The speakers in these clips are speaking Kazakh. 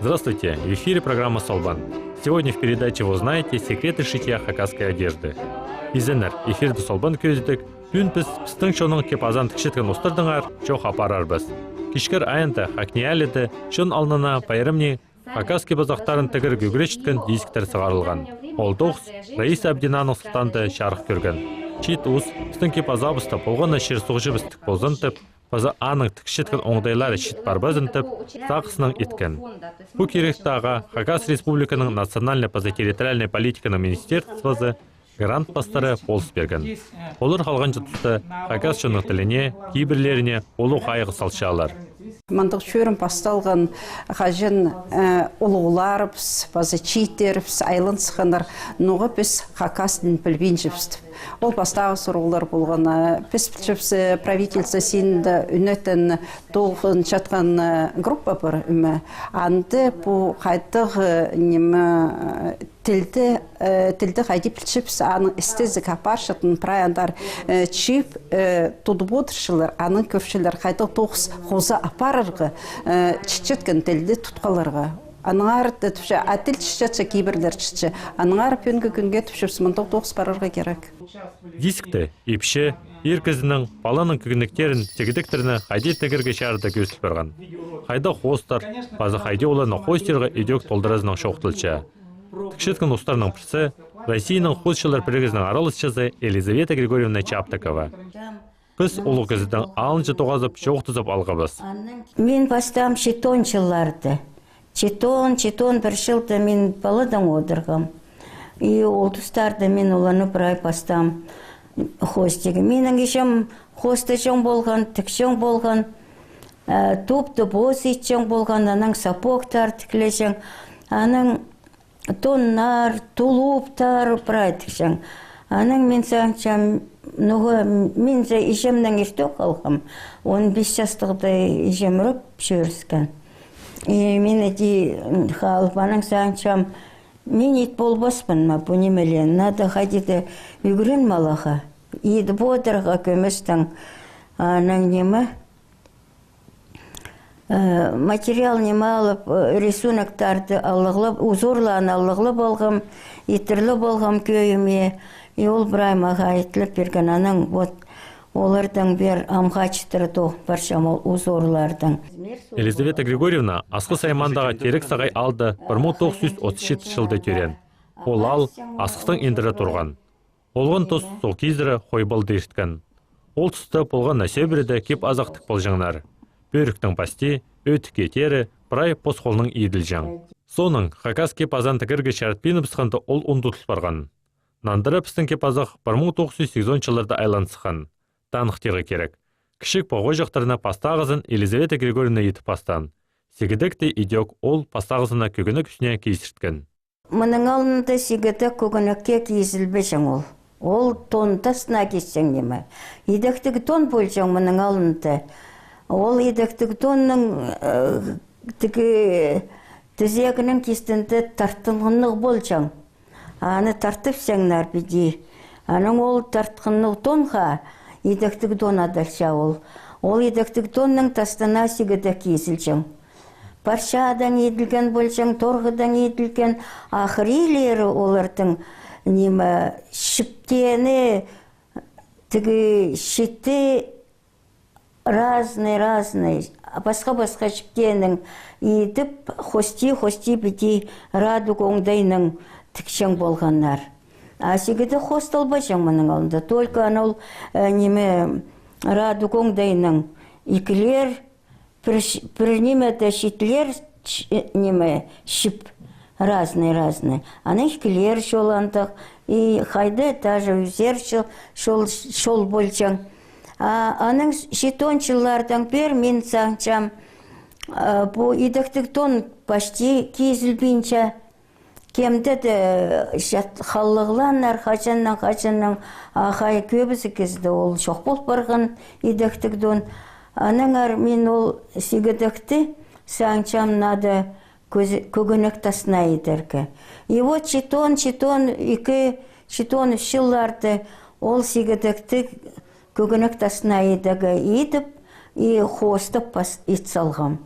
Здравствуйте, в эфире программа «Солбан». Сегодня в передаче вы узнаете секреты шитья хакасской одежды. Изенер, эфирді Солбан көздік, түн біз пістің шоның кепазан тікшеткен ұстырдыңар, чоқ апарарбыз. Кешкер айында хакне әліді, шон алнына пайрымне хакас кепазақтарын тігір гүгірешткен дисктер сығарылған. Ол тоғыз Раиса Абдинаның сұлтанды шарық көрген. Чит ұз, пістің кепазабысты болғаны шер соғжы бістік болзынтып, База аның тікшеткен оңдайлары шит барбазынтып, сақысының еткен. Бұл керектаға Хакас Республиканың национальный территориальной политиканың министерствосы грант бастары болыс берген. Олар қалған жұтысты Хакас шының тіліне, кейбірлеріне олу қайығы салшалар. Мандық шөрім басталған қажын ұлғыларыпс, базы читеріпс, айлын сықандар нұғы біз Хакастың білбейін жіпстіп. Ол бастағы сұрғылар болғаны. Біз білчіпсі правительство сенді үнетін толғын жатқан группа бір үмі. Анды бұл қайтық тілді қайды білчіпсі аның істезік апаршытын праяндар чип тұдып отыршылар, аның көпшілер қайтық тоғыз қозы апарырғы чичеткен тілді тұтқаларға. Аныңар түпші, әтіл чичетші кейбірлер чичі. Аныңар пөнгі күнге түпшіпсі мұндық тоғыз барырға керек. Дискті, епші, еркізінің, баланың күгініктерін, тегідіктеріні қайды тегірге шарды көсіп барған. Қайда қостар, базы қайды оланы қостерға едек толдыразының шоқтылча. Тікшеткен ұстарының пірсі, Россияның қосшылар бірігізінің аралысшысы Елизавета Григорьевна Чаптакова. Біз ұлы кіздің алыншы тоғазып, жоқтызып алғабыз. Мен бастам читончыларды. Читон бір жылды мен баладан отырғам. И ол тұстарды мен оланы бірай бастам хостегі. Менің ешім хосты жоң болған, тік жоң болған, топты боз ет жоң болған, аның сапоқтар тікілі жоң, аның тоннар, тулуптар бірай тік жоң. Аның мен саңчам, мен же ешімнің ештоқ алғам, 15 жастығыда ешім ұрып жүріскен. Мен әді қалбаның саңчам, мен ет болбаспын ма, бұл немелен, нады қадеді үгірін малаға, еді бодырға көмістің, аның немі, материал немі алып, рисунақтарды алығылып, узорлан алығылып алғым, етірлі болғым көйіме, ол біраймаға етіліп берген аның, олардың бер амғачтыры тоқ баршам ол узорлардың. Елизавета Григорьевна асқы саймандағы терек сағай алды 1937 жылды төрен. Ол ал асқыстың ендірі тұрған. Олғын тұс сол кездері қойбыл дейшткен. Ол тұсты болған нәсебірді кеп азақтық болжаңнар. Бөріктің пасти, өтік етері, бірай посқолының еділ жаң. Соның Хакас кеп азан тікірге шәртпені бұсқанды ол ұндытыл барған. Нандыры пістің кеп азақ 1980 жылырды айлансыған. Танықтығы керек. Кішік поғой жақтарына пастағызын Елизавета Григорьевна етіп пастан. Сегідікті идек ол пастағызына көгіні күшіне кейсірткен. Мұның алынды сегіді көгінікке кейсілбе жаң ол. Ол тонтасына кесен неме. Едіктігі тон бол жаң мұның алынды. Ол едіктігі тонның тізегінің кестінді тартынғынық бол жаң. Аны тартып сәңнар біде. Аның ол тартқынық тонға едіктік тон адалша ол. Ол едіктік тонның тастана сегіді кейсілчің. Паршадан еділген болчың, торғыдан еділген ақырилері олардың немі шіптені, тігі шетті разный, басқа шіптенің едіп, хости біде радуг оңдайның тікшің болғандар. Сегіді хосталба жаң мұның алында. Только анау неме радуг оңдайның екілер, бір немеді шетлер неме шіп разный. Аны екілер шоландық, и қайды даже үзер шол болчаң. Аның шетончылардан бер мен саңчам, бұл едіктік тон пашти кезілбейінча, кемді де қалығыланар қачаннан ағай көбісі кезді ол шоқ бол барған едіктік тон. Аныңар мен ол сегідікті саңчам нады көгінік тасына едергі. И вот читон, екі читон үшілларды ол сегідікті көгінік тасына едігі едіп, и хостып ет салғам.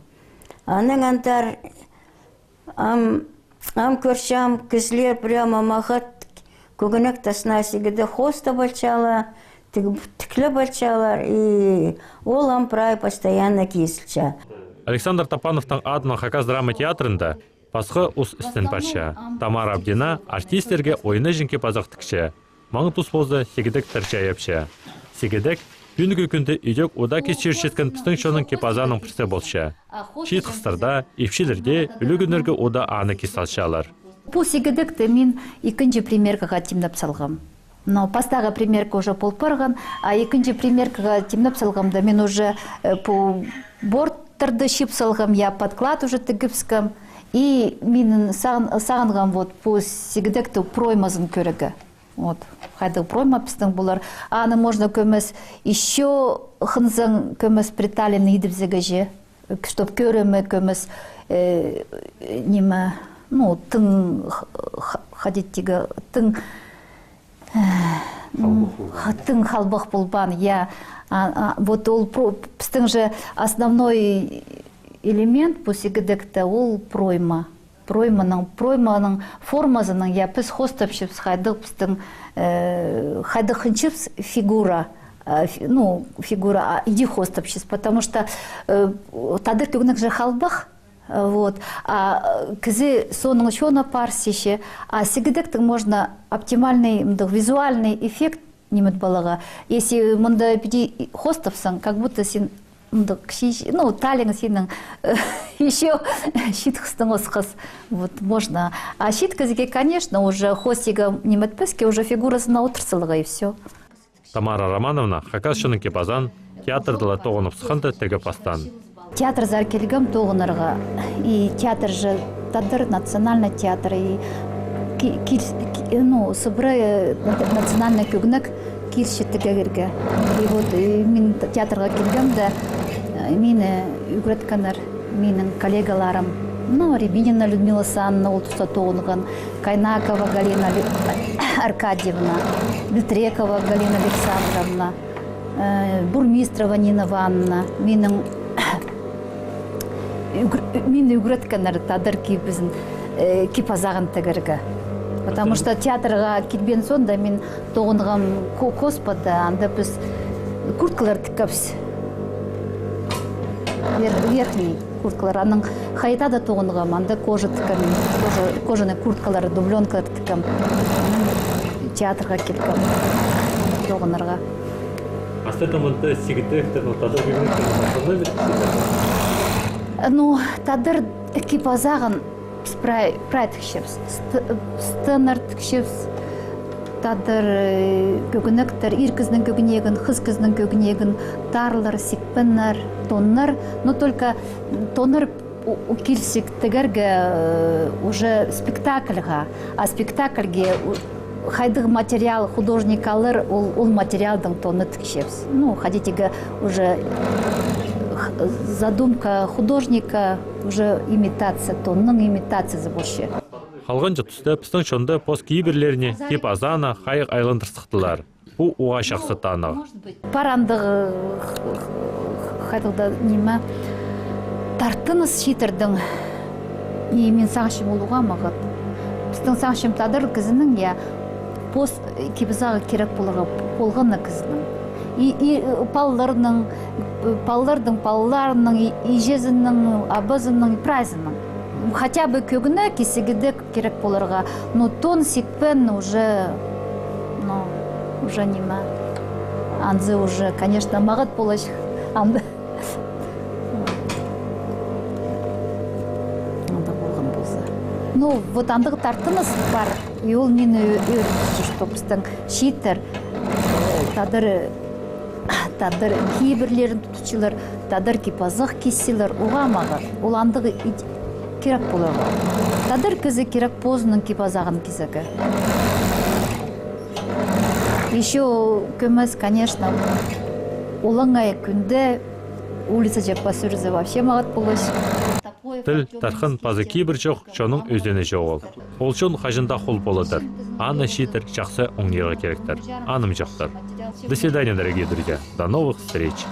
Аның антар Ам көршам кізлер прямо мағат көгінек тасына сегіде хоста бальчала, тіклі бальчалар, и ол ам прай постоянно кесілча. Александр Тапановтың адына Хакас драма театрында пасқы ұс істен парша. Тамара Абдина артистерге ойыны жінке пазақ тікші. Маңы тұс болзы сегедек тірча епші. Сегедек күнігі күнді үйдек ода кесшер шеткен пістің шоның кепазаның пірсе болшы. Шейт қыстарда, епшілерде үлігінерге ода аны кесалшалар. Бұл сегедекті мен екінші примеркаға темнап салғам. Но пастағы примерка уже полпырған, а екінші примеркаға темнап салғамда мен уже по борттарды шип салғам, я подклад уже тігіпскам. И мен сағынғам вот по сегедекті проймазын көрігі. Вот, хайды пройма пістің бұлар. Аны можно көмес еще хынзың көмес приталины едіпзігі же, чтоб көрімі көмес неме, ну, тың хадеттегі, тың халбақ болбан, я. Вот ол пістің же основной элемент по сегедекті ол пройма. Пройманың формазының я піс хостапшыпс хайдық пістің хайдық хынчыпс фигура, ну, фигура, иди хостапшыпс, потому что тадыр күгінік же халбақ, вот, а кізі соның шона парсише, а сегедектің можно оптимальный визуальный эффект немет балаға. Если мұнда пиди хостапсың, как будто сен ну, талин сенің еще щиткістің осқыз, вот, можно. А щиткізге, конечно, уже хостига неметпеске, уже фигурасына отырсылыға и все. Тамара Романовна Хакас шының кепазан театрдыла тоғынып сықынды тегі пастан. Театр зар келгім тоғынырға. И театр же тадыр национальный театр. И ну, сыбры национальный күгінік киршеттігі. И вот мен театрға келгім да мені үгіретканар, менің коллегаларым, ну, Рябинина Людмила Санна, ол тұста тоғынған, Кайнакова Галина Аркадьевна, Лютрекова Галина Александровна, Бурмистрова Нина Ивановна, менің үгіретканар тадыр біздің кипазағын тігіргі. Потому что театрға келбен сонда мен тоғынғам коспада, анда біз курткалар тіккапс. Верхний курткалар, аның хайта да тоғынғам, анда кожа тіккам, кожаный курткалар, дубленкалар тіккам. Театрға келгім тоғынырға. Астетамында сегедектер, тадыр күгініктер Ну, тадыр кипазағын прайтықшыпс, стыныр тікшіпс, тадыр көгініктер, иркіздің көгінегін, қызкіздің көгінегін, тарлар, сикпіннер, тоннар, но только тоннар келсік тігерге уже спектакльға, а спектакльге хайдық материал художник алыр, ол материалдың тонны тікшіпс. Ну, ходитеге уже задумка художника, уже имитация, тонның имитациясы больше. Халған жұтысты пістің шонды пост кейбірлеріне кеп азана қайық айландырсықтылар. Бұл оға шақсы танығы. Парандығы қайдылда неме тартыныз шетердің мен саңшым олуға мағыд. Пістің саңшым тадыр кізінің я пост кебізағы керек болғаны кізінің. И паллардың, ижезінің, абызының, празының. Хотя бы көгіні кесегідек керек болырға. Но тон сикпен уже неме. Анзы уже, конечно, мағыт болаш. Анда болған болса. Ну, вот андығы тартыныз бар. И ол мені өртіші, что біздің шитер, тадыр кейбірлерін тұтычылар, тадыр кипазық кесілер, оғамағыр. Ол андығы керек болырға. Тадыр кізі керек позының кипазағын кезігі. Еще көміз, конечно, олыңай күнде улица жаппа сүрізі вообще мағыт болыш. Тіл, тарқын пазы кейбір жоқ, шоның өздені жоғыл. Ол шон қажында қол болыдыр. Аны шитер, жақсы оңнеға керектір. Аным жоқтыр. До свидания, дорогие друзья. До новых встреч.